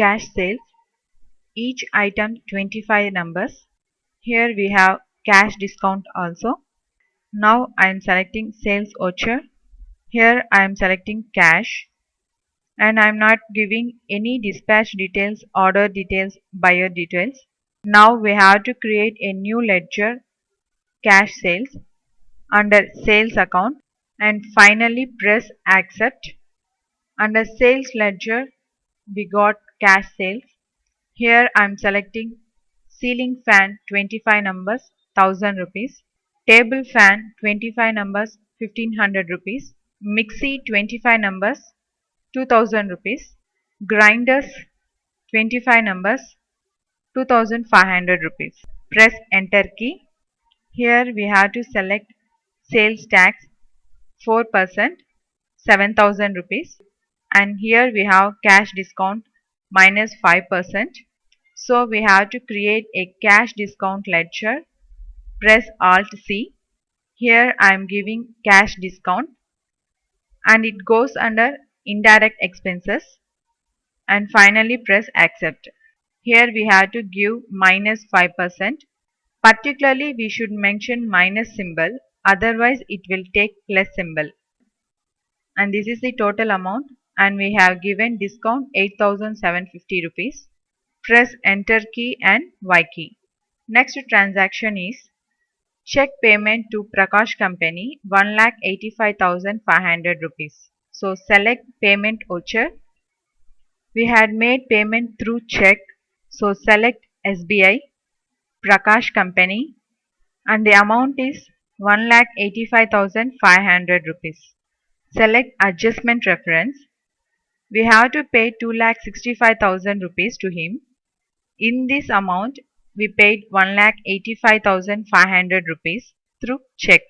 cash sales, each item 25 numbers. Here we have cash discount also. Now I am selecting sales voucher. Here I am selecting cash and I am not giving any dispatch details, order details, buyer details. Now we have to create a new ledger, cash sales, under sales account and finally press accept. Under sales ledger we got cash sales. Here I am selecting ceiling fan 25 numbers 1000 rupees, table fan 25 numbers 1500 rupees, mixie 25 numbers 2000 rupees, grinders 25 numbers 2500 rupees. Press enter key. Here we have to select sales tax 4% 7000 rupees and here we have cash discount minus 5%. So we have to create a cash discount ledger. Press Alt C. Here I am giving cash discount and it goes under indirect expenses and finally press accept. Here we have to give minus 5%. Particularly we should mention minus symbol, otherwise it will take plus symbol. And this is the total amount and we have given discount 8750 rupees. Press enter key and Y key. Next transaction is check payment to Prakash Company 1,85,500 rupees. So select payment voucher. We had made payment through check. So select SBI, Prakash Company and the amount is 1,85,500 rupees. Select adjustment reference. We have to pay 2,65,000 rupees to him. In this amount, we paid 1,85,500 rupees through check.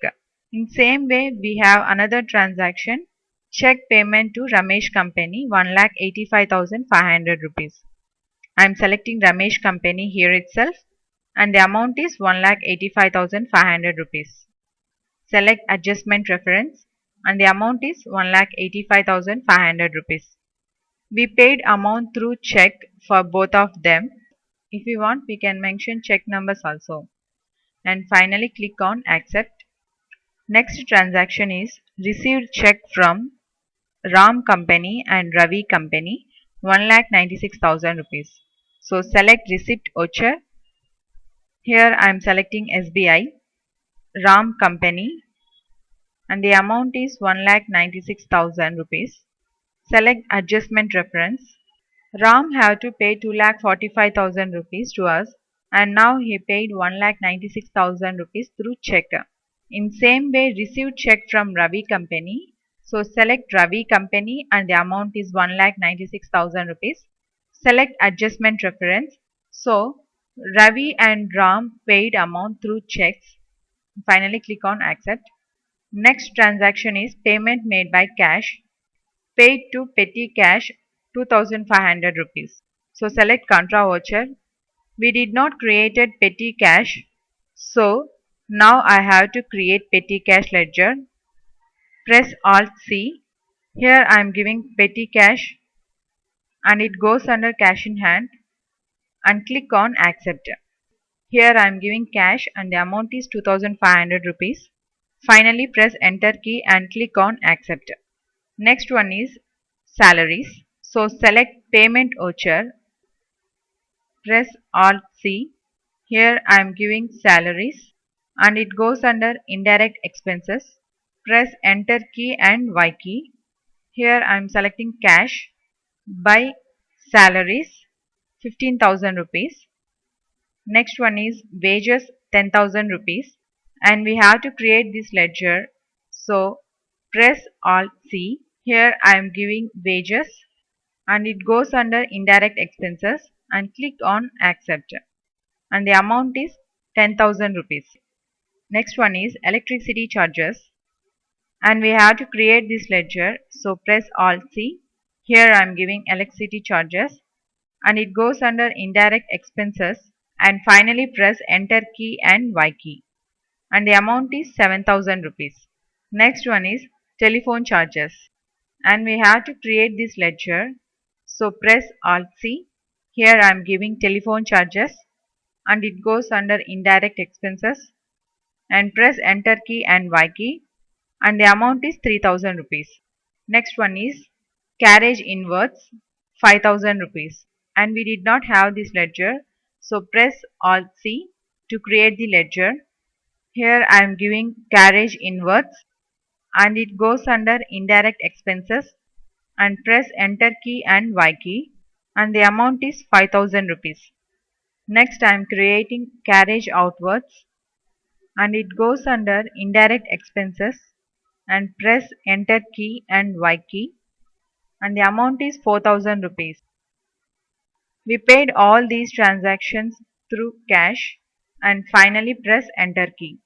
In same way, we have another transaction, check payment to Ramesh Company 1,85,500 rupees. I am selecting Ramesh Company here itself and the amount is 1,85,500 rupees. Select adjustment reference and the amount is 1,85,500 rupees. We paid amount through check for both of them. If we want, we can mention check numbers also. And finally click on accept. Next transaction is received check from Ram Company and Ravi Company 1,96,000 rupees. So select receipt voucher. Here I am selecting SBI, Ram Company and the amount is 1,96,000 rupees. Select adjustment reference. Ram have to pay 2,45,000 rupees to us and now he paid 1,96,000 rupees through check. In same way received check from Ravi Company. So select Ravi Company and the amount is 1,96,000 rupees. Select adjustment reference. So Ravi and Ram paid amount through checks. Finally click on accept. Next transaction is payment made by cash. Paid to petty cash 2,500 rupees. So select contra voucher. We did not created petty cash. So now I have to create petty cash ledger. Press Alt C. Here I am giving petty cash and it goes under cash in hand and click on accept. Here I am giving cash and the amount is 2,500 rupees. Finally press enter key and click on accept. Next one is salaries. So select payment voucher. Press Alt C. Here I am giving salaries and it goes under indirect expenses. Press enter key and Y key. Here I am selecting cash by salaries 15,000 rupees. Next one is wages 10,000 rupees and we have to create this ledger. So press Alt C. Here I am giving wages and it goes under indirect expenses and click on accept and the amount is 10,000 rupees. Next one is electricity charges and we have to create this ledger. So press Alt C. Here I am giving electricity charges and it goes under indirect expenses and finally press enter key and Y key and the amount is 7,000 rupees. Next one is telephone charges and we have to create this ledger. So press Alt C. Here I am giving telephone charges and it goes under indirect expenses, and press enter key and Y key, and the amount is 3000 rupees. Next one is carriage inwards 5000 rupees, and we did not have this ledger, so press Alt C to create the ledger. Here I am giving carriage inwards and it goes under indirect expenses, and press enter key and Y key, and the amount is 5000 rupees. Next I am creating carriage outwards and it goes under indirect expenses, and press enter key and Y key, and the amount is 4000 rupees. We paid all these transactions through cash and finally press enter key.